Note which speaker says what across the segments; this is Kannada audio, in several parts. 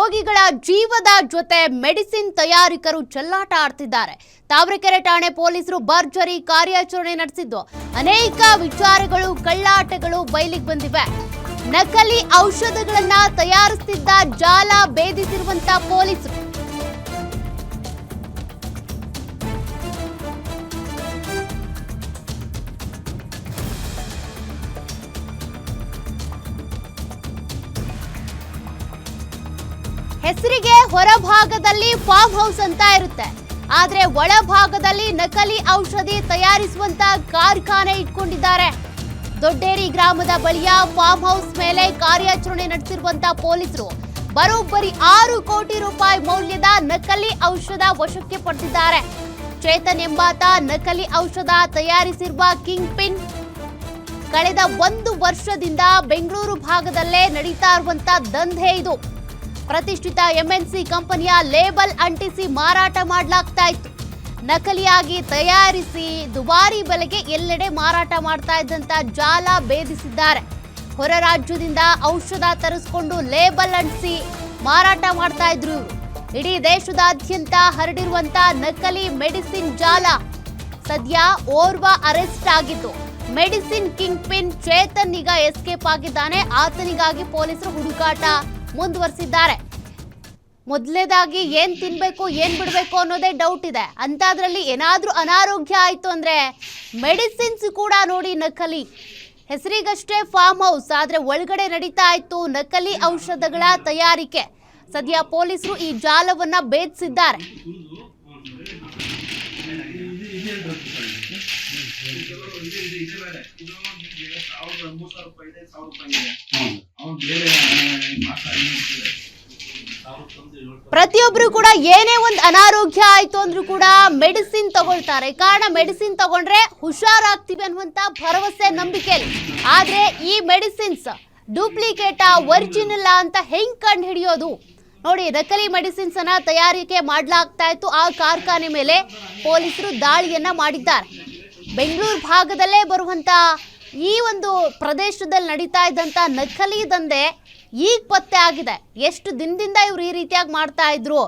Speaker 1: ರೋಗಿಗಳ ಜೀವದ ಜೊತೆ ಮೆಡಿಸಿನ್ ತಯಾರಕರು ಚೆಲ್ಲಾಟ ಆಡ್ತಿದ್ದಾರೆ. ತಾವರೆಕೆರೆ ಠಾಣೆ ಪೊಲೀಸರು ಭರ್ಜರಿ ಕಾರ್ಯಾಚರಣೆ ನಡೆಸಿದ್ದು ಅನೇಕ ವಿಚಾರಗಳು ಕಳ್ಳಾಟಗಳು ಬಯಲಿಗೆ ಬಂದಿವೆ. ನಕಲಿ ಔಷಧಗಳನ್ನ ತಯಾರಿಸುತ್ತಿದ್ದ ಜಾಲ ಭೇದಿಸಿರುವಂತ ಪೊಲೀಸರು ಹೆಸರಿಗೆ ಹೊರಭಾಗದಲ್ಲಿ ಫಾರ್ಮ್ ಹೌಸ್ ಅಂತ ಇರುತ್ತೆ, ಆದ್ರೆ ಒಳಭಾಗದಲ್ಲಿ ನಕಲಿ ಔಷಧಿ ತಯಾರಿಸುವಂತ ಕಾರ್ಖಾನೆ ಇಟ್ಕೊಂಡಿದ್ದಾರೆ. ದೊಡ್ಡೇರಿ ಗ್ರಾಮದ ಬಳಿಯ ಫಾರ್ಮ್ ಹೌಸ್ ಮೇಲೆ ಕಾರ್ಯಾಚರಣೆ ನಡೆಸಿರುವಂತ ಪೊಲೀಸರು ಬರೋಬ್ಬರಿ 6 ಕೋಟಿ ರೂಪಾಯಿ ಮೌಲ್ಯದ ನಕಲಿ ಔಷಧ ವಶಕ್ಕೆ ಪಡೆದಿದ್ದಾರೆ. ಚೇತನ್ ಎಂಬಾತ ನಕಲಿ ಔಷಧ ತಯಾರಿಸಿರುವ ಕಿಂಗ್ ಪಿನ್. ಕಳೆದ 1 ವರ್ಷದಿಂದ ಬೆಂಗಳೂರು ಭಾಗದಲ್ಲೇ ನಡೀತಾ ಇರುವಂತ ದಂಧೆ ಇದು. ಪ್ರತಿಷ್ಠಿತ ಎಂಎನ್ಸಿ ಕಂಪನಿಯ ಲೇಬಲ್ ಅಂಟಿಸಿ ಮಾರಾಟ ಮಾಡಲಾಗ್ತಾ ಇತ್ತು. ನಕಲಿಯಾಗಿ ತಯಾರಿಸಿ ದುಬಾರಿ ಬೆಲೆಗೆ ಎಲ್ಲೆಡೆ ಮಾರಾಟ ಮಾಡ್ತಾ ಇದ್ದಂತ ಜಾಲ ಭೇದಿಸಿದ್ದಾರೆ. ಹೊರ ರಾಜ್ಯದಿಂದ ಔಷಧ ತರಿಸಿಕೊಂಡು ಲೇಬಲ್ ಅಂಟಿಸಿ ಮಾರಾಟ ಮಾಡ್ತಾ ಇದ್ರು ಇವರು. ಇಡೀ ದೇಶದಾದ್ಯಂತ ಹರಡಿರುವಂತ ನಕಲಿ ಮೆಡಿಸಿನ್ ಜಾಲ. ಸದ್ಯ ಓರ್ವ ಅರೆಸ್ಟ್ ಆಗಿದ್ದು ಮೆಡಿಸಿನ್ ಕಿಂಗ್ ಪಿನ್ ಚೇತನ್ ಈಗ ಎಸ್ಕೇಪ್ ಆಗಿದ್ದಾನೆ. ಆತನಿಗಾಗಿ ಪೊಲೀಸರು ಹುಡುಕಾಟ ಮುಂದುವರಿಸಿದ್ದಾರೆ. ಮೊದಲನೇದಾಗಿ ಏನ್ ತಿನ್ಬೇಕು ಏನ್ ಬಿಡ್ಬೇಕು ಅನ್ನೋದೇ ಡೌಟ್ ಇದೆ. ಅಂತಾದ್ರಲ್ಲಿ ಏನಾದ್ರೂ ಅನಾರೋಗ್ಯ ಆಯ್ತು ಅಂದ್ರೆ ಮೆಡಿಸಿನ್ಸ್ ಕೂಡ ನೋಡಿ ನಕಲಿ. ಹೆಸರಿಗಷ್ಟೇ ಫಾರ್ಮ್ ಹೌಸ್, ಆದ್ರೆ ಒಳಗಡೆ ನಡೀತಾ ಇತ್ತು ನಕಲಿ ಔಷಧಗಳ ತಯಾರಿಕೆ. ಸದ್ಯ ಪೊಲೀಸರು ಈ ಜಾಲವನ್ನ ಭೇದಿಸಿದ್ದಾರೆ. ಪ್ರತಿಯೊಬ್ರು ಕೂಡ ಏನೇ ಒಂದು ಅನಾರೋಗ್ಯ ಆಯ್ತು ಅಂದ್ರೂ ಕೂಡ ಮೆಡಿಸಿನ್ ತಗೊಳ್ತಾರೆ. ಕಾರಣ ಮೆಡಿಸಿನ್ ತಗೊಂಡ್ರೆ ಹುಷಾರಾಗ್ತೀವಿ ಅನ್ನುವಂತ ಭರವಸೆ ನಂಬಿಕೆಯಲ್ಲಿ. ಆದ್ರೆ ಈ ಮೆಡಿಸಿನ್ಸ್ ಡೂಪ್ಲಿಕೇಟಾ ಒರಿಜಿನಲ್ ಅಂತ ಹೆಂಗ್ ಕಂಡು ಹಿಡಿಯೋದು ನೋಡಿ. ನಕಲಿ ಮೆಡಿಸಿನ್ಸ್ ಅನ್ನ ತಯಾರಿಕೆ ಮಾಡಲಾಗ್ತಾ ಇತ್ತು. ಆ ಕಾರ್ಖಾನೆ ಮೇಲೆ ಪೊಲೀಸರು ದಾಳಿಯನ್ನ ಮಾಡಿದ್ದಾರೆ. ಬೆಂಗಳೂರು ಭಾಗದಲ್ಲೇ ಬರುವಂತ ಈ ಒಂದು ಪ್ರದೇಶದಲ್ಲಿ ನಡೀತಾ ಇದ್ದಂತ ನಕಲಿ ದಂಧೆ ಈಗ ಪತ್ತೆ ಆಗಿದೆ. ಎಷ್ಟು ದಿನದಿಂದ ಇವ್ರು ಈ ರೀತಿಯಾಗಿ ಮಾಡ್ತಾ ಇದ್ರು,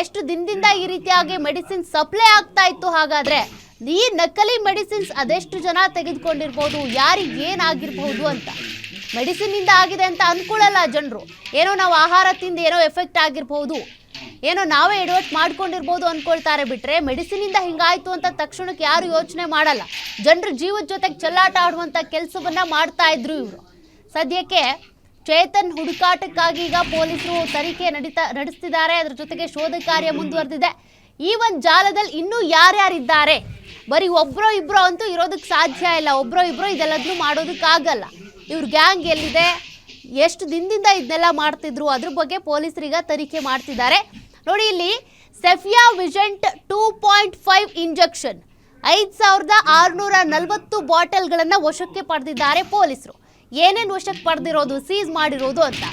Speaker 1: ಎಷ್ಟು ದಿನದಿಂದ ಈ ರೀತಿಯಾಗಿ ಮೆಡಿಸಿನ್ ಸಪ್ಲೈ ಆಗ್ತಾ ಇತ್ತು. ಹಾಗಾದ್ರೆ ಈ ನಕಲಿ ಮೆಡಿಸಿನ್ಸ್ ಅದೆಷ್ಟು ಜನ ತೆಗೆದುಕೊಂಡಿರ್ಬೋದು, ಯಾರಿಗೆ ಏನಾಗಿರ್ಬಹುದು ಅಂತ. ಮೆಡಿಸಿನ್ ಇಂದ ಆಗಿದೆ ಅಂತ ಅಂದ್ಕೊಳ್ಳಲ್ಲ ಜನರು. ಏನೋ ನಾವು ಆಹಾರ ತಿಂದು ಏನೋ ಎಫೆಕ್ಟ್ ಆಗಿರ್ಬಹುದು, ಏನೋ ನಾವೇ ಎಡವಟ್ ಮಾಡ್ಕೊಂಡಿರ್ಬೋದು ಅನ್ಕೊಳ್ತಾರೆ. ಬಿಟ್ರೆ ಮೆಡಿಸಿನ್ ಇಂದ ಹಿಂಗಾಯ್ತು ಅಂತ ತಕ್ಷಣಕ್ಕೆ ಯಾರು ಯೋಚನೆ ಮಾಡಲ್ಲ. ಜನರ ಜೀವದ ಜೊತೆಗೆ ಚೆಲ್ಲಾಟ ಆಡುವಂತ ಕೆಲಸವನ್ನ ಮಾಡ್ತಾ ಇದ್ರು ಇವರು. ಸದ್ಯಕ್ಕೆ ಚೇತನ್ ಹುಡುಕಾಟಕ್ಕಾಗಿ ಈಗ ಪೊಲೀಸರು ತನಿಖೆ ನಡೆಸ್ತಿದ್ದಾರೆ. ಅದರ ಜೊತೆಗೆ ಶೋಧ ಕಾರ್ಯ ಮುಂದುವರೆದಿದೆ. ಈ ಒಂದು ಜಾಲದಲ್ಲಿ ಇನ್ನೂ ಯಾರ್ಯಾರಿದ್ದಾರೆ, ಬರೀ ಒಬ್ರೋ ಇಬ್ರೋ ಅಂತೂ ಇರೋದಕ್ಕೆ ಸಾಧ್ಯ ಇಲ್ಲ. ಒಬ್ರೋ ಇಬ್ರೋ ಇದೆಲ್ಲದನ್ನು ಮಾಡೋದಕ್ಕಾಗಲ್ಲ. ಇವ್ರ ಗ್ಯಾಂಗ್ ಎಲ್ಲಿದೆ, ಎಷ್ಟು ದಿನದಿಂದ ಇದನ್ನೆಲ್ಲ ಮಾಡ್ತಿದ್ರು, ಅದ್ರ ಬಗ್ಗೆ ಪೊಲೀಸರೀಗ ತನಿಖೆ ಮಾಡ್ತಿದ್ದಾರೆ. ನೋಡಿ, ಇಲ್ಲಿ ಸೆಫಿಯಾ ವಿಜೆಂಟ್ 2.5 ಇಂಜೆಕ್ಷನ್ 5640 ಬಾಟಲ್ಗಳನ್ನು ವಶಕ್ಕೆ ಪಡೆದಿದ್ದಾರೆ ಪೊಲೀಸರು. ಏನೇನು ವಶಕ್ಕೆ ಪಡೆದಿರೋದು, ಸೀಸ್ ಮಾಡಿರೋದು ಅಂತ.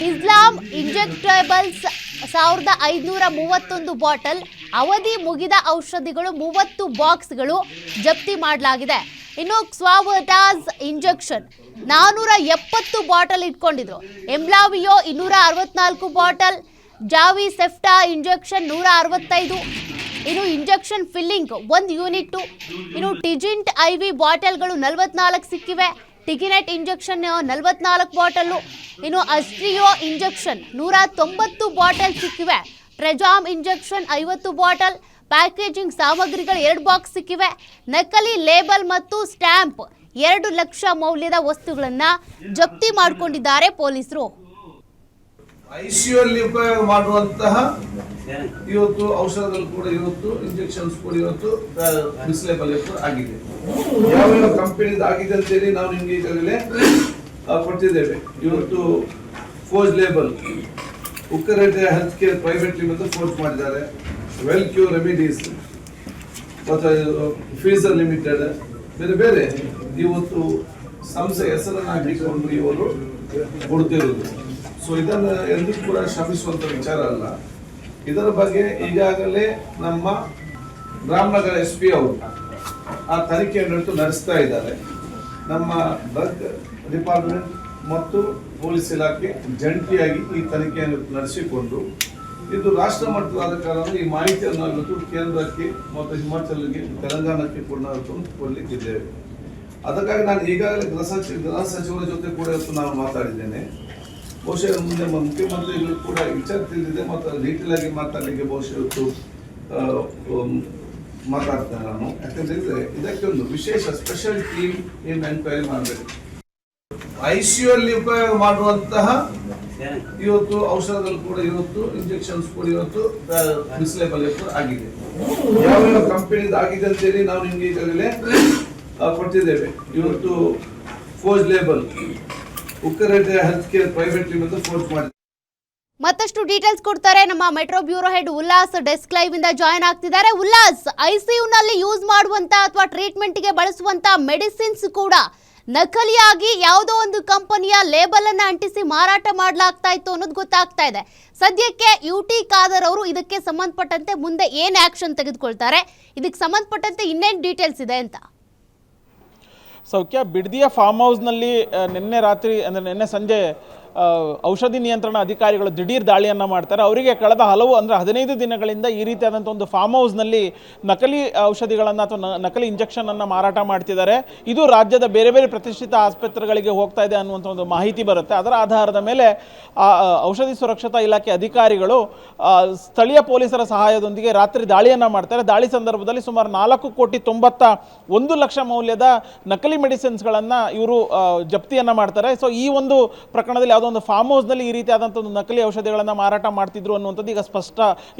Speaker 1: ಇಸ್ಲಾಂ ಇಂಜೆಕ್ಟೇಬಲ್ಸ್ 1531 ಬಾಟಲ್, ಅವಧಿ ಮುಗಿದ ಔಷಧಿಗಳು 30 ಬಾಕ್ಸ್ಗಳು ಜಪ್ತಿ ಮಾಡಲಾಗಿದೆ. ಇನ್ನು ಕ್ವಾವಟಾಸ್ ಇಂಜೆಕ್ಷನ್ 470 ಬಾಟಲ್ ಇಟ್ಕೊಂಡಿದ್ರು. ಎಂಬ್ಲಾವಿಯೋ 264 ಬಾಟಲ್, ಜಾವಿ ಸೆಫ್ಟಾ ಇಂಜೆಕ್ಷನ್ 165, ಇನ್ನು ಇಂಜೆಕ್ಷನ್ ಫಿಲ್ಲಿಂಗ್ 1 ಯೂನಿಟ್, ಇನ್ನು ಟಿಜಿಂಟ್ IV ಬಾಟಲ್ಗಳು 44 ಸಿಕ್ಕಿವೆ. ಟಿಗಿನೆಟ್ ಇಂಜೆಕ್ಷನ್ 44 ಬಾಟಲ್, ಇನ್ನು ಅಸ್ಟ್ರಿಯೋ ಇಂಜೆಕ್ಷನ್ 190 ಬಾಟಲ್ ಸಿಕ್ಕಿವೆ. ಟ್ರೆಜಾಮ್ ಇಂಜೆಕ್ಷನ್ 50 ಬಾಟಲ್, ಪ್ಯಾಕೇಜಿಂಗ್ ಸಾಮಗ್ರಿಗಳು 2 ಬಾಕ್ಸ್ ಸಿಕ್ಕಿವೆ. ನಕಲಿ ಲೇಬಲ್ ಮತ್ತು ಸ್ಟ್ಯಾಂಪ್ 2 ಲಕ್ಷ ಮೌಲ್ಯದ ವಸ್ತುಗಳನ್ನ ಜಪ್ತಿ ಮಾಡಿಕೊಂಡಿದ್ದಾರೆ ಪೊಲೀಸರು.
Speaker 2: ಐಸಿಯುಲ್ಲಿ ಉಪಯೋಗ ಮಾಡುವಂತಹ ಇವತ್ತು ಔಷಧಗಳು ಕೂಡ ಇವತ್ತು ಇಂಜೆಕ್ಷನ್ಸ್ ಕೂಡ ಇವತ್ತು ಮಿಸ್ಲೇಬಲ್ ಆಗಿದೆ. ಯಾವ ಕಂಪನಿ ಆಗಿದೆ ಅಂತೇಳಿ ನಾವು ನಿಮ್ಗೆ ಈಗಾಗಲೇ ಕೊಟ್ಟಿದ್ದೇವೆ. ಇವತ್ತು ಫೋರ್ಜ್ ಲೇಬಲ್ ಉಕ್ಕರೇಟ್ health care private limited forge ಮಾಡಿದ್ದಾರೆ. ವೆಲ್ ಕ್ಯೂರ್ ರೆಮಿಡೀಸ್ ಮತ್ತು ಫೀಸರ್ ಲಿಮಿಟೆಡ್ ಬೇರೆ ಬೇರೆ ಇವತ್ತು ಸಂಸ್ಥೆ ಹೆಸರನ್ನು ಹಾಕಿಕೊಂಡು ಇವರು ಕೊಡ್ತಿರೋದು. ಸೊ ಇದನ್ನು ಎಂದೂ ಕೂಡ ಶ್ರಮಿಸುವಂತ ವಿಚಾರ ಅಲ್ಲ. ಇದರ ಬಗ್ಗೆ ಈಗಾಗಲೇ ನಮ್ಮ ರಾಮನಗರ SP ಅವರು ಆ ತನಿಖೆಯನ್ನು ನಡೆಸ್ತಾ ಇದ್ದಾರೆ. ನಮ್ಮ ಡ್ರಗ್ ಡಿಪಾರ್ಟ್ಮೆಂಟ್ ಮತ್ತು ಪೊಲೀಸ್ ಇಲಾಖೆ ಜಂಟಿಯಾಗಿ ಈ ತನಿಖೆಯನ್ನು ನಡೆಸಿಕೊಂಡು ಇದು ರಾಷ್ಟ್ರ ಮಟ್ಟದ ಕಾರಣ ಈ ಮಾಹಿತಿಯನ್ನು ಇವತ್ತು ಕೇಂದ್ರಕ್ಕೆ ಮತ್ತು ಹಿಮಾಚಲ್ಗೆ ತೆಲಂಗಾಣಕ್ಕೆ ಕೂಡ ನಾವು ಕೊಡಲಿಕ್ಕಿದ್ದೇವೆ. ಅದಕ್ಕಾಗಿ ನಾನು ಈಗಾಗಲೇ ಗೃಹ ಸಚಿವರ ಜೊತೆ ಕೂಡ ಇವತ್ತು ನಾನು ಮಾತಾಡಿದ್ದೇನೆ. ಬಹುಶಃ ಮುಂದೆ ಮುಖ್ಯಮಂತ್ರಿಗಳು ಕೂಡ ವಿಚಾರ ತಿಳಿದಿದೆ ಮತ್ತು ಡೀಟೇಲ್ ಆಗಿ ಮಾತಾಡಲಿಕ್ಕೆ ಬಹುಶಃ ಇವತ್ತು ಮಾತಾಡ್ತೇನೆ ನಾನು. ಯಾಕಂತೇಳಿದ್ರೆ ಇದಕ್ಕೆ ಒಂದು ವಿಶೇಷ ಸ್ಪೆಷಲ್ ಟೀಮ್ ಏನು ಎನ್ಕ್ವೈರಿ ಮಾಡಬೇಕು. ICU ಅಲ್ಲಿ ಉಪಯೋಗ ಮಾಡುವಂತಹ ಇವತ್ತು ಔಷಧಗಳು ಕೂಡ ಇವತ್ತು ಇಂಜೆಕ್ಷನ್ಸ್ ಕೂಡ ಇವತ್ತು ಮಿಸ್ಲೇಬಲ್ ಆಗಿದೆ. ಯಾವ ಕಂಪನಿ ಆಗಿದೆ ಅಂತೇಳಿ ನಾವು ನಿಮ್ಗೆ ಈಗಾಗಲೇ ಕೊಟ್ಟಿದ್ದೇವೆ. ಇವತ್ತು ಫೋರ್ಜ್ ಲೇಬಲ್ ಉಕ್ಕರೇಟೆ health care private limited forge ಮಾಡಿ.
Speaker 1: ಮತ್ತಷ್ಟು ಡೀಟೇಲ್ಸ್ ಕೊಡ್ತಾರೆ ನಮ್ಮ metro bureau head Ullas. Desk live ಇಂದ ಜಾಯ್ನ್ ಆಗ್ತಿದ್ದಾರೆ. ಉಲ್ಲಾಸ್, ICU ನಲ್ಲಿ ಯೂಸ್ ಮಾಡುವಂತ ಅಥವಾ ಟ್ರೀಟ್ಮೆಂಟ್ ಗೆ ಬಳಸುವಂತ ಮೆಡಿಸಿನ್ಸ್ ಕೂಡ ನಕಲಿಯಾಗಿ ಯಾವುದೋ ಒಂದು ಕಂಪನಿಯ ಲೇಬಲ್ ಅನ್ನ ಅಂಟಿಸಿ ಮಾರಾಟ ಮಾಡಲಾಗ್ತಾ ಇತ್ತು ಅನ್ನೋದು ಗೊತ್ತಾಗ್ತಾ ಇದೆ. ಸದ್ಯಕ್ಕೆ UT ಖಾದರ್ ಅವರು ಇದಕ್ಕೆ ಸಂಬಂಧಪಟ್ಟಂತೆ ಮುಂದೆ ಏನ್ ಆಕ್ಷನ್ ತೆಗೆದುಕೊಳ್ತಾರೆ, ಇದಕ್ಕೆ ಸಂಬಂಧಪಟ್ಟಂತೆ ಇನ್ನೇನು ಡೀಟೇಲ್ಸ್ ಇದೆ ಅಂತ?
Speaker 3: ಸೌಖ್ಯ, ಬಿಡದಿಯ ಫಾರ್ಮ್ ಹೌಸ್ನಲ್ಲಿ ನಿನ್ನೆ ರಾತ್ರಿ ಅಂದರೆ ನಿನ್ನೆ ಸಂಜೆ ಔಷಧಿ ನಿಯಂತ್ರಣ ಅಧಿಕಾರಿಗಳು ದಿಢೀರ್ ದಾಳಿಯನ್ನು ಮಾಡ್ತಾರೆ. ಅವರಿಗೆ ಕಳೆದ 15 ದಿನಗಳಿಂದ ಈ ರೀತಿಯಾದಂಥ ಒಂದು ಫಾರ್ಮ್ ಹೌಸ್ನಲ್ಲಿ ನಕಲಿ ಔಷಧಿಗಳನ್ನು ಅಥವಾ ನಕಲಿ ಇಂಜೆಕ್ಷನನ್ನು ಮಾರಾಟ ಮಾಡ್ತಿದ್ದಾರೆ. ಇದು ರಾಜ್ಯದ ಬೇರೆ ಬೇರೆ ಪ್ರತಿಷ್ಠಿತ ಆಸ್ಪತ್ರೆಗಳಿಗೆ ಹೋಗ್ತಾ ಇದೆ ಅನ್ನುವಂಥ ಒಂದು ಮಾಹಿತಿ ಬರುತ್ತೆ. ಅದರ ಆಧಾರದ ಮೇಲೆ ಔಷಧಿ ಸುರಕ್ಷತಾ ಇಲಾಖೆ ಅಧಿಕಾರಿಗಳು ಸ್ಥಳೀಯ ಪೊಲೀಸರ ಸಹಾಯದೊಂದಿಗೆ ರಾತ್ರಿ ದಾಳಿಯನ್ನು ಮಾಡ್ತಾರೆ. ದಾಳಿ ಸಂದರ್ಭದಲ್ಲಿ ಸುಮಾರು 4,91,00,000 ಮೌಲ್ಯದ ನಕಲಿ ಮೆಡಿಸಿನ್ಸ್ಗಳನ್ನು ಇವರು ಜಪ್ತಿಯನ್ನು ಮಾಡ್ತಾರೆ. ಸೊ ಈ ಒಂದು ಪ್ರಕರಣದಲ್ಲಿ ಒಂದು ಫಾರ್ಮ್ ಹೌಸ್ನಲ್ಲಿ ಈ ರೀತಿಯಾದಂಥ ಒಂದು ನಕಲಿ ಔಷಧಿಗಳನ್ನು ಮಾರಾಟ ಮಾಡ್ತಿದ್ರು ಅನ್ನುವಂಥದ್ದು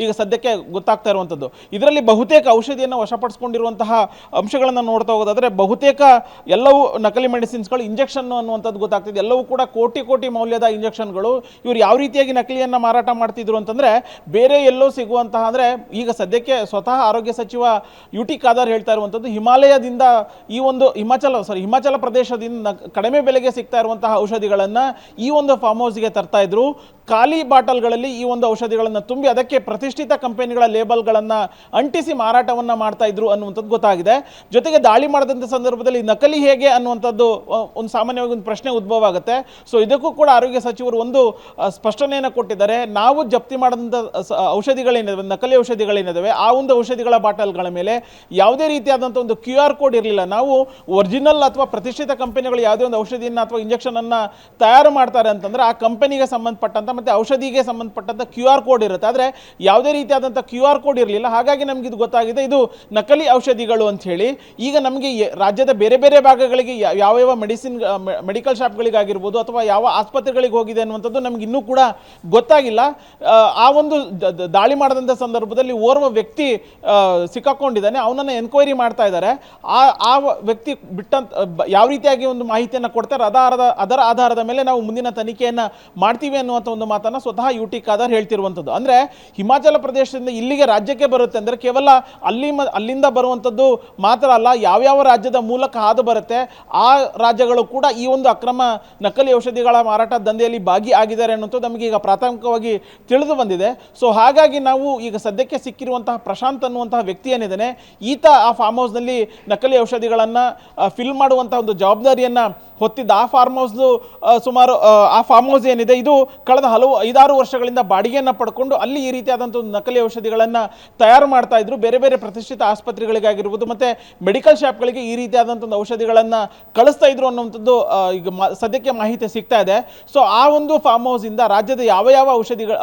Speaker 3: ಈಗ ಸದ್ಯಕ್ಕೆ ಗೊತ್ತಾಗ್ತಾ ಇರುವಂಥದ್ದು. ಇದರಲ್ಲಿ ಬಹುತೇಕ ಔಷಧಿಯನ್ನು ವಶಪಡಿಸಿಕೊಂಡಿರುವಂತಹ ಅಂಶಗಳನ್ನು ನೋಡ್ತಾ ಹೋಗೋದಾದರೆ ಬಹುತೇಕ ಎಲ್ಲವೂ ನಕಲಿ ಮೆಡಿಸಿನ್ಸ್ಗಳು ಇಂಜೆಕ್ಷನ್ ಅನ್ನುವಂಥದ್ದು ಗೊತ್ತಾಗ್ತಿದೆ. ಎಲ್ಲವೂ ಕೂಡ ಕೋಟಿ ಮೌಲ್ಯದ ಇಂಜೆಕ್ಷನ್ಗಳು. ಇವರು ಯಾವ ರೀತಿಯಾಗಿ ನಕಲಿಯನ್ನು ಮಾರಾಟ ಮಾಡ್ತಿದ್ರು ಅಂತಂದರೆ ಬೇರೆ ಎಲ್ಲೋ ಸಿಗುವಂತಹ, ಅಂದರೆ ಈಗ ಸದ್ಯಕ್ಕೆ ಸ್ವತಃ ಆರೋಗ್ಯ ಸಚಿವ UT ಖಾದರ್ ಹೇಳ್ತಾ ಇರುವಂಥದ್ದು ಹಿಮಾಲಯದಿಂದ ಈ ಒಂದು ಹಿಮಾಚಲ ಪ್ರದೇಶದಿಂದ ಕಡಿಮೆ ಬೆಲೆಗೆ ಸಿಗ್ತಾ ಇರುವಂತಹ ಔಷಧಿಗಳನ್ನು ಈ ಒಂದು ಫಾರ್ಮ್ ಹೌಸ್ಗೆ ತರ್ತಾ ಇದ್ರು. ಖಾಲಿ ಬಾಟಲ್ಗಳಲ್ಲಿ ಈ ಒಂದು ಔಷಧಿಗಳನ್ನು ತುಂಬಿ ಅದಕ್ಕೆ ಪ್ರತಿಷ್ಠಿತ ಕಂಪನಿಗಳ ಲೇಬಲ್ಗಳನ್ನು ಅಂಟಿಸಿ ಮಾರಾಟವನ್ನು ಮಾಡ್ತಾ ಇದ್ರು ಅನ್ನುವಂಥದ್ದು ಗೊತ್ತಾಗಿದೆ. ಜೊತೆಗೆ ದಾಳಿ ಮಾಡಿದಂಥ ಸಂದರ್ಭದಲ್ಲಿ ನಕಲಿ ಹೇಗೆ ಅನ್ನುವಂಥದ್ದು ಒಂದು ಸಾಮಾನ್ಯವಾಗಿ ಒಂದು ಪ್ರಶ್ನೆ ಉದ್ಭವ ಆಗುತ್ತೆ. ಸೊ ಇದಕ್ಕೂ ಕೂಡ ಆರೋಗ್ಯ ಸಚಿವರು ಒಂದು ಸ್ಪಷ್ಟನೆಯನ್ನು ಕೊಟ್ಟಿದ್ದಾರೆ. ನಾವು ಜಪ್ತಿ ಮಾಡಿದಂಥ ಔಷಧಿಗಳೇನಿದಾವೆ, ನಕಲಿ ಔಷಧಿಗಳೇನಿದಾವೆ, ಆ ಒಂದು ಔಷಧಿಗಳ ಬಾಟಲ್ಗಳ ಮೇಲೆ ಯಾವುದೇ ರೀತಿಯಾದಂಥ ಒಂದು QR ಕೋಡ್ ಇರಲಿಲ್ಲ. ನಾವು ಒರಿಜಿನಲ್ ಅಥವಾ ಪ್ರತಿಷ್ಠಿತ ಕಂಪನಿಗಳು ಯಾವುದೇ ಒಂದು ಔಷಧಿಯನ್ನು ಅಥವಾ ಇಂಜೆಕ್ಷನನ್ನು ತಯಾರು ಮಾಡ್ತಾರೆ ಅಂತಂದರೆ ಆ ಕಂಪನಿಗೆ ಸಂಬಂಧಪಟ್ಟಂಥ ಮತ್ತು ಔಷಧಿಗೆ ಸಂಬಂಧಪಟ್ಟಂಥ QR ಕೋಡ್ ಇರುತ್ತೆ. ಆದರೆ ಯಾವುದೇ ರೀತಿಯಾದಂಥ QR ಕೋಡ್ ಇರಲಿಲ್ಲ. ಹಾಗಾಗಿ ನಮ್ಗೆ ಇದು ಗೊತ್ತಾಗಿದೆ, ಇದು ನಕಲಿ ಔಷಧಿಗಳು ಅಂತ ಹೇಳಿ. ಈಗ ನಮಗೆ ರಾಜ್ಯದ ಬೇರೆ ಬೇರೆ ಭಾಗಗಳಿಗೆ ಯಾವ ಮೆಡಿಕಲ್ ಶಾಪ್ಗಳಿಗಾಗಿರ್ಬೋದು ಅಥವಾ ಯಾವ ಆಸ್ಪತ್ರೆಗಳಿಗೆ ಹೋಗಿದೆ ಅನ್ನುವಂಥದ್ದು ನಮ್ಗೆ ಇನ್ನೂ ಕೂಡ ಗೊತ್ತಾಗಿಲ್ಲ. ಆ ಒಂದು ದಾಳಿ ಮಾಡಿದಂಥ ಸಂದರ್ಭದಲ್ಲಿ ಓರ್ವ ವ್ಯಕ್ತಿ ಸಿಕ್ಕಾಕೊಂಡಿದ್ದಾನೆ, ಅವನನ್ನು ಎನ್ಕ್ವೈರಿ ಮಾಡ್ತಾ ಇದ್ದಾರೆ. ಆ ವ್ಯಕ್ತಿ ಯಾವ ರೀತಿಯಾಗಿ ಒಂದು ಮಾಹಿತಿಯನ್ನು ಕೊಡ್ತಾರೆ ಅದರ ಆಧಾರದ ಮೇಲೆ ನಾವು ಮುಂದಿನ ತನಿಖೆಯನ್ನು ಮಾಡ್ತೀವಿ ಅನ್ನುವಂಥ ಒಂದು ಮಾತನ್ನು ಸ್ವತಃ UT ಖಾದರ್ ಹೇಳ್ತಿರುವಂಥದ್ದು. ಅಂದರೆ ಹಿಮಾಚಲ ಪ್ರದೇಶದಿಂದ ಇಲ್ಲಿಗೆ ರಾಜ್ಯಕ್ಕೆ ಬರುತ್ತೆ ಅಂದರೆ ಕೇವಲ ಅಲ್ಲಿಂದ ಬರುವಂಥದ್ದು ಮಾತ್ರ ಅಲ್ಲ, ಯಾವ್ಯಾವ ರಾಜ್ಯದ ಮೂಲಕ ಹಾದು ಬರುತ್ತೆ ಆ ರಾಜ್ಯಗಳು ಕೂಡ ಈ ಒಂದು ಅಕ್ರಮ ನಕಲಿ ಔಷಧಿಗಳ ಮಾರಾಟ ದಂಧೆಯಲ್ಲಿ ಭಾಗಿಯಾಗಿದ್ದಾರೆ ಅನ್ನೋದು ನಮಗೆ ಈಗ ಪ್ರಾಥಮಿಕವಾಗಿ ತಿಳಿದು ಬಂದಿದೆ. ಸೊ ಹಾಗಾಗಿ ನಾವು ಈಗ ಸದ್ಯಕ್ಕೆ ಸಿಕ್ಕಿರುವಂತಹ ಪ್ರಶಾಂತ್ ಅನ್ನುವಂತಹ ವ್ಯಕ್ತಿ ಏನಿದ್ದಾನೆ, ಈತ ಆ ಫಾರ್ಮ್ ಹೌಸ್ನಲ್ಲಿ ನಕಲಿ ಔಷಧಿಗಳನ್ನು ಫಿಲ್ ಮಾಡುವಂತಹ ಒಂದು ಜವಾಬ್ದಾರಿಯನ್ನು ಹೊತ್ತಿದ್ದ. ಆ ಫಾರ್ಮ್ ಹೌಸ್ ಏನಿದೆ ಇದು ಕಳೆದ 5-6 ವರ್ಷಗಳಿಂದ ಬಾಡಿಗೆಯನ್ನು ಪಡ್ಕೊಂಡು ಅಲ್ಲಿ ಈ ರೀತಿಯಾದಂಥ ಒಂದು ನಕಲಿ ಔಷಧಿಗಳನ್ನು ತಯಾರು ಮಾಡ್ತಾ ಇದ್ರು. ಬೇರೆ ಬೇರೆ ಪ್ರತಿಷ್ಠಿತ ಆಸ್ಪತ್ರೆಗಳಿಗಾಗಿರ್ಬೋದು ಮತ್ತು ಮೆಡಿಕಲ್ ಶಾಪ್ಗಳಿಗೆ ಈ ರೀತಿಯಾದಂಥ ಒಂದು ಔಷಧಿಗಳನ್ನು ಕಳಿಸ್ತಾ ಇದ್ರು ಅನ್ನುವಂಥದ್ದು ಈಗ ಸದ್ಯಕ್ಕೆ ಮಾಹಿತಿ ಸಿಗ್ತಾ ಇದೆ. ಸೊ ಆ ಒಂದು ಫಾರ್ಮ್ ಹೌಸಿಂದ ರಾಜ್ಯದ ಯಾವ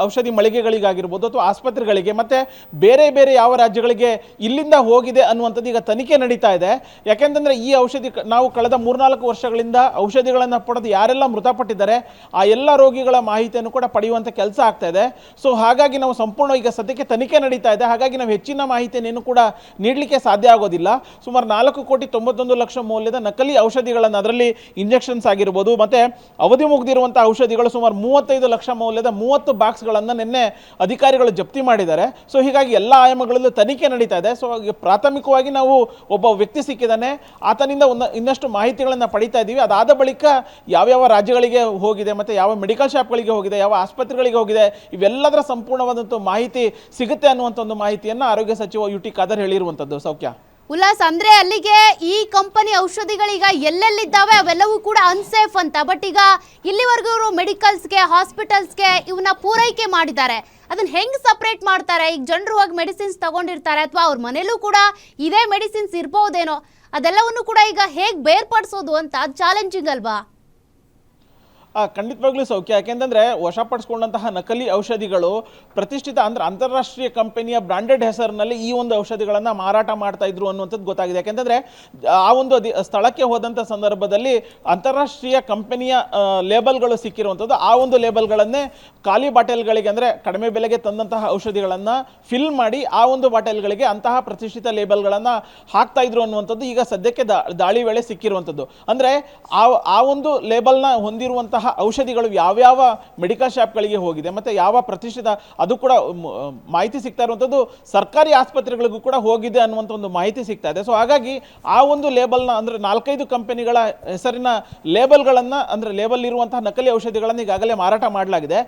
Speaker 3: ಔಷಧಿ ಮಳಿಗೆಗಳಿಗಾಗಿರ್ಬೋದು ಅಥವಾ ಆಸ್ಪತ್ರೆಗಳಿಗೆ ಮತ್ತು ಬೇರೆ ಬೇರೆ ಯಾವ ರಾಜ್ಯಗಳಿಗೆ ಇಲ್ಲಿಂದ ಹೋಗಿದೆ ಅನ್ನುವಂಥದ್ದು ಈಗ ತನಿಖೆ ನಡೀತಾ ಇದೆ. ಯಾಕೆಂತಂದರೆ ಈ ಔಷಧಿ ನಾವು ಕಳೆದ 3-4 ವರ್ಷಗಳಿಂದ ಔಷಧಿಗಳನ್ನು ಪಡೆದು ಯಾರೆಲ್ಲ ಮೃತಪಟ್ಟಿದ್ದಾರೆ ಆ ಎಲ್ಲ ರೋಗಿಗಳ ಮಾಹಿತಿಯನ್ನು ಕೂಡ ಪಡೆಯುವಂಥ ಕೆಲಸ ಆಗ್ತಾ ಇದೆ. ಸೊ ಹಾಗಾಗಿ ನಾವು ಸಂಪೂರ್ಣ ಈಗ ಸದ್ಯಕ್ಕೆ ತನಿಖೆ ನಡೀತಾ ಇದೆ. ಹಾಗಾಗಿ ನಾವು ಹೆಚ್ಚಿನ ಮಾಹಿತಿಯನ್ನು ಕೂಡ ನೀಡಲಿಕ್ಕೆ ಸಾಧ್ಯ ಆಗೋದಿಲ್ಲ. ಸುಮಾರು 4,91,00,000 ಮೌಲ್ಯದ ನಕಲಿ ಔಷಧಿಗಳನ್ನು, ಅದರಲ್ಲಿ ಇಂಜೆಕ್ಷನ್ಸ್ ಆಗಿರ್ಬೋದು ಮತ್ತು ಅವಧಿ ಮುಗಿದಿರುವಂಥ ಔಷಧಿಗಳು ಸುಮಾರು 35 ಲಕ್ಷ ಮೌಲ್ಯದ 30 ಬಾಕ್ಸ್ಗಳನ್ನು ನಿನ್ನೆ ಅಧಿಕಾರಿಗಳು ಜಪ್ತಿ ಮಾಡಿದ್ದಾರೆ. ಸೊ ಹೀಗಾಗಿ ಎಲ್ಲ ಆಯಾಮಗಳಲ್ಲೂ ತನಿಖೆ ನಡೀತಾ ಇದೆ. ಸೊ ಪ್ರಾಥಮಿಕವಾಗಿ ನಾವು ಒಬ್ಬ ವ್ಯಕ್ತಿ ಸಿಕ್ಕಿದ್ದಾನೆ, ಆತನಿಂದ ಇನ್ನಷ್ಟು ಮಾಹಿತಿಗಳನ್ನು ಪಡಿತಾ ಇದ್ದೀವಿ. ಅದಾದ ಬಳಿಕ ಯಾವ್ಯಾವ ರಾಜ್ಯಗಳಿಗೆ ಹೋಗಿದೆ ಮತ್ತು ಯಾವ ಮೆಡಿಕಲ್ ಶಾಪ್ಗಳಿಗೆ ಹೋಗಿದೆ, ಯಾವ ಆಸ್ಪತ್ರೆಗಳಿಗೆ ಹೋಗಿದೆ, ಇವೆಲ್ಲದರ ಸಂಪೂರ್ಣವಾದಂಥ ಮಾಹಿತಿ ಸಿಗುತ್ತೆ ಅನ್ನುವಂಥ ಒಂದು ಮಾಹಿತಿಯನ್ನು ಆರೋಗ್ಯ ಸಚಿವ UT ಖಾದರ್ ಹೇಳಿರುವಂಥದ್ದು. ಸೌಖ್ಯ.
Speaker 1: ಉಲ್ಲಾಸ್, ಅಂದ್ರೆ ಅಲ್ಲಿಗೆ ಈ ಕಂಪನಿ ಔಷಧಿಗಳೀಗ ಎಲ್ಲೆಲ್ಲಿದ್ದಾವೆ ಅವೆಲ್ಲವೂ ಕೂಡ ಅನ್ಸೇಫ್ ಅಂತ. ಬಟ್ ಈಗ ಇಲ್ಲಿವರೆಗೂ ಇವರು ಮೆಡಿಕಲ್ಸ್ಗೆ, ಹಾಸ್ಪಿಟಲ್ಸ್ಗೆ ಇವನ್ನ ಪೂರೈಕೆ ಮಾಡಿದ್ದಾರೆ. ಅದನ್ನ ಹೆಂಗ್ ಸಪರೇಟ್ ಮಾಡ್ತಾರೆ? ಈಗ ಜನರು ಹೋಗಿ ಮೆಡಿಸಿನ್ಸ್ ತಗೊಂಡಿರ್ತಾರೆ, ಅಥವಾ ಅವ್ರ ಮನೇಲೂ ಕೂಡ ಇದೇ ಮೆಡಿಸಿನ್ಸ್ ಇರ್ಬೋದೇನೋ, ಅದೆಲ್ಲವನ್ನು ಕೂಡ ಈಗ ಹೇಗ್ ಬೇರ್ಪಡಿಸೋದು ಅಂತ ಚಾಲೆಂಜಿಂಗ್ ಅಲ್ವಾ?
Speaker 3: ಖಂಡಿತವಾಗ್ಲೂ ಸೌಖ್ಯ. ಯಾಕೆಂತಂದ್ರೆ ವಶಪಡಿಸ್ಕೊಂಡಂತಹ ನಕಲಿ ಔಷಧಿಗಳು ಪ್ರತಿಷ್ಠಿತ ಅಂದ್ರೆ ಅಂತಾರಾಷ್ಟ್ರೀಯ ಕಂಪನಿಯ ಬ್ರಾಂಡೆಡ್ ಹೆಸರಿನಲ್ಲಿ ಈ ಒಂದು ಔಷಧಿಗಳನ್ನು ಮಾರಾಟ ಮಾಡ್ತಾ ಇದ್ರು ಅನ್ನುವಂಥದ್ದು ಗೊತ್ತಾಗಿದೆ. ಯಾಕೆಂತಂದ್ರೆ ಆ ಒಂದು ಸ್ಥಳಕ್ಕೆ ಹೋದಂಥ ಸಂದರ್ಭದಲ್ಲಿ ಅಂತಾರಾಷ್ಟ್ರೀಯ ಕಂಪನಿಯ ಲೇಬಲ್ಗಳು ಸಿಕ್ಕಿರುವಂಥದ್ದು. ಆ ಒಂದು ಲೇಬಲ್ಗಳನ್ನೇ ಖಾಲಿ ಬಾಟಲ್ಗಳಿಗೆ ಅಂದರೆ ಕಡಿಮೆ ಬೆಲೆಗೆ ತಂದಂತಹ ಔಷಧಿಗಳನ್ನು ಫಿಲ್ ಮಾಡಿ ಆ ಒಂದು ಬಾಟಲ್ಗಳಿಗೆ ಅಂತಹ ಪ್ರತಿಷ್ಠಿತ ಲೇಬಲ್ಗಳನ್ನು ಹಾಕ್ತಾ ಇದ್ರು ಅನ್ನುವಂಥದ್ದು ಈಗ ಸದ್ಯಕ್ಕೆ ದಾಳಿ ವೇಳೆ ಸಿಕ್ಕಿರುವಂಥದ್ದು. ಅಂದರೆ ಆ ಒಂದು ಲೇಬಲ್ನ ಹೊಂದಿರುವಂತಹ ಔಷಧಿಗಳು ಯಾವ್ಯಾವ ಮೆಡಿಕಲ್ ಶಾಪ್ಗಳಿಗೆ ಹೋಗಿದೆ ಮತ್ತು ಯಾವ ಪ್ರತಿಷ್ಠಿತ, ಅದು ಕೂಡ ಮಾಹಿತಿ ಸಿಗ್ತಾ ಇರುವಂಥದ್ದು ಸರ್ಕಾರಿ ಆಸ್ಪತ್ರೆಗಳಿಗೂ ಕೂಡ ಹೋಗಿದೆ ಅನ್ನುವಂಥ ಒಂದು ಮಾಹಿತಿ ಸಿಗ್ತಾ ಇದೆ. ಸೊ ಹಾಗಾಗಿ ಆ ಒಂದು ಲೇಬಲ್ನ ಅಂದರೆ 4-5 ಕಂಪನಿಗಳ ಹೆಸರಿನ ಲೇಬಲ್ಗಳನ್ನು ಅಂದರೆ ಲೇಬಲ್ ಇರುವಂತಹ ನಕಲಿ ಔಷಧಿಗಳನ್ನು ಈಗಾಗಲೇ ಮಾರಾಟ ಮಾಡಲಾಗಿದೆ.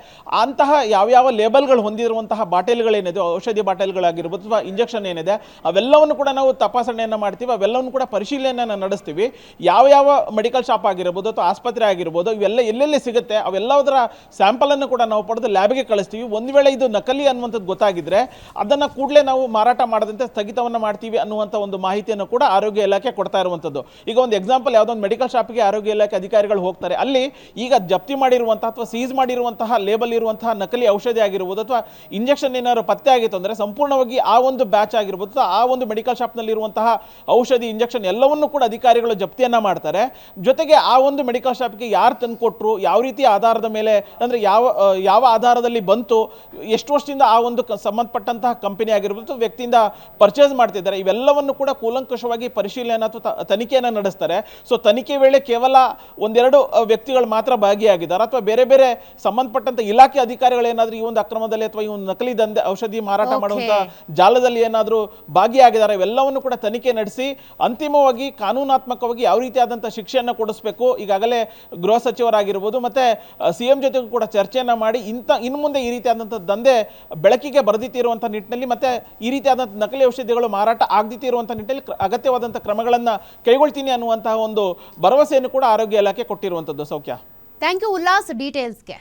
Speaker 3: ಅಂತಹ ಯಾವ್ಯಾವ ಲೇಬಲ್ಗಳು ಹೊಂದಿರುವಂತಹ ಬಾಟಲ್ಗಳೇನಿದೆ, ಔಷಧಿ ಬಾಟಲ್ಗಳಾಗಿರ್ಬೋದು ಅಥವಾ ಇಂಜೆಕ್ಷನ್ ಏನಿದೆ, ಅವೆಲ್ಲವನ್ನು ಕೂಡ ನಾವು ತಪಾಸಣೆಯನ್ನು ಮಾಡ್ತೀವಿ, ಅವೆಲ್ಲವನ್ನು ಕೂಡ ಪರಿಶೀಲನೆಯನ್ನು ನಡೆಸ್ತೀವಿ. ಯಾವ ಮೆಡಿಕಲ್ ಶಾಪ್ ಆಗಿರ್ಬೋದು ಅಥವಾ ಆಸ್ಪತ್ರೆ ಆಗಿರ್ಬೋದು, ಇವೆಲ್ಲ ಎಲ್ಲೆಲ್ಲಿ ಸಿಗುತ್ತೆ ಅವೆಲ್ಲದರ ಸ್ಯಾಂಪಲನ್ನು ಕೂಡ ನಾವು ಪಡೆದು ಲ್ಯಾಬ್ಗೆ ಕಳಿಸ್ತೀವಿ. ಒಂದು ವೇಳೆ ಇದು ನಕಲಿ ಅನ್ನುವಂಥದ್ದು ಗೊತ್ತಾಗಿದ್ರೆ ಅದನ್ನು ಕೂಡಲೇ ನಾವು ಮಾರಾಟ ಮಾಡದಂತೆ ಸ್ಥಗಿತವನ್ನು ಮಾಡ್ತೀವಿ ಅನ್ನುವಂಥ ಒಂದು ಮಾಹಿತಿಯನ್ನು ಕೂಡ ಆರೋಗ್ಯ ಇಲಾಖೆ ಕೊಡ್ತಾ ಇರುವಂಥದ್ದು. ಈಗ ಒಂದು ಎಕ್ಸಾಂಪಲ್, ಯಾವುದೋ ಒಂದು ಮೆಡಿಕಲ್ ಶಾಪ್ಗೆ ಆರೋಗ್ಯ ಇಲಾಖೆ ಅಧಿಕಾರಿಗಳು ಹೋಗ್ತಾರೆ, ಅಲ್ಲಿ ಈಗ ಜಪ್ತಿ ಮಾಡಿರುವಂತಹ ಅಥವಾ ಸೀಸ್ ಮಾಡಿರುವಂತಹ ಲೇಬಲ್ ಇರುವಂತಹ ನಕಲಿ ಔಷಧಿ ಆಗಿರ್ಬೋದು ಅಥವಾ ಇಂಜೆಕ್ಷನ್ ಏನಾದ್ರು ಪತ್ತೆ ಆಗಿತ್ತು ಅಂದರೆ ಸಂಪೂರ್ಣವಾಗಿ ಆ ಒಂದು ಬ್ಯಾಚ್ ಆಗಿರ್ಬೋದು ಅಥವಾ ಆ ಒಂದು ಮೆಡಿಕಲ್ ಶಾಪ್ನಲ್ಲಿ ಇರುವಂತಹ ಔಷಧಿ, ಇಂಜೆಕ್ಷನ್ ಎಲ್ಲವನ್ನೂ ಕೂಡ ಅಧಿಕಾರಿಗಳು ಜಪ್ತಿಯನ್ನು ಮಾಡ್ತಾರೆ. ಜೊತೆಗೆ ಆ ಒಂದು ಮೆಡಿಕಲ್ ಶಾಪ್ಗೆ ಯಾರು ತಂದುಕೊಟ್ರು, ಯಾವ ರೀತಿಯ ಆಧಾರದ ಮೇಲೆ ಅಂದರೆ ಯಾವ ಆಧಾರದಲ್ಲಿ ಬಂತು, ಎಷ್ಟು ವರ್ಷದಿಂದ ಆ ಒಂದು ಸಂಬಂಧಪಟ್ಟಂತಹ ಕಂಪನಿ ಆಗಿರ್ಬೋದು ವ್ಯಕ್ತಿಯಿಂದ ಪರ್ಚೇಸ್ ಮಾಡ್ತಿದ್ದಾರೆ, ಇವೆಲ್ಲವನ್ನು ಕೂಡ ಕೂಲಂಕಷವಾಗಿ ಪರಿಶೀಲನೆ ಅಥವಾ ತನಿಖೆಯನ್ನು ನಡೆಸ್ತಾರೆ. ಸೊ ತನಿಖೆ ವೇಳೆ ಕೇವಲ 1-2 ವ್ಯಕ್ತಿಗಳು ಮಾತ್ರ ಭಾಗಿಯಾಗಿದ್ದಾರೆ ಅಥವಾ ಬೇರೆ ಬೇರೆ ಸಂಬಂಧಪಟ್ಟಂತ ಇಲಾಖೆ ಅಧಿಕಾರಿಗಳು ಏನಾದರೂ ಈ ಒಂದು ಅಕ್ರಮದಲ್ಲಿ ಅಥವಾ ಈ ಒಂದು ನಕಲಿ ದಂಧೆ ಔಷಧಿ ಮಾರಾಟ ಮಾಡುವಂತ ಜಾಲದಲ್ಲಿ ಏನಾದರೂ ಭಾಗಿಯಾಗಿದ್ದಾರೆ, ಇವೆಲ್ಲವನ್ನು ಕೂಡ ತನಿಖೆ ನಡೆಸಿ ಅಂತಿಮವಾಗಿ ಕಾನೂನಾತ್ಮಕವಾಗಿ ಯಾವ ರೀತಿಯಾದಂಥ ಶಿಕ್ಷೆಯನ್ನು ಕೊಡಿಸಬೇಕು ಈಗಾಗಲೇ ಗೃಹ ಸಚಿವರಾಗಿರ್ಬೋದು ಮತ್ತೆ ಸಿಎಂ ಜೊತೆಗೂ ಕೂಡ ಚರ್ಚೆಯನ್ನ ಮಾಡಿ ಇನ್ನು ಮುಂದೆ ಈ ರೀತಿಯಾದಂಥ ದಂಧೆ ಬೆಳಕಿಗೆ ಬರೆದಿಟ್ಟಿರುವಂಥ ನಿಟ್ಟಿನಲ್ಲಿ ಮತ್ತೆ ಈ ರೀತಿಯಾದಂಥ ನಕಲಿ ಔಷಧಿಗಳು ಮಾರಾಟ ಆಗದಿತ್ತಿರುವಂಥ ನಿಟ್ಟಿನಲ್ಲಿ ಅಗತ್ಯವಾದಂಥ ಕ್ರಮಗಳನ್ನು ಕೈಗೊಳ್ತೀನಿ ಅನ್ನುವಂತಹ ಒಂದು ಭರವಸೆಯನ್ನು ಕೂಡ ಆರೋಗ್ಯ ಇಲಾಖೆ ಕೊಟ್ಟಿರುವಂಥದ್ದು. ಸೌಖ್ಯ,
Speaker 1: ಥ್ಯಾಂಕ್ ಯು ಉಲ್ಲಾಸ್ ಡೀಟೇಲ್ಸ್ಗೆ.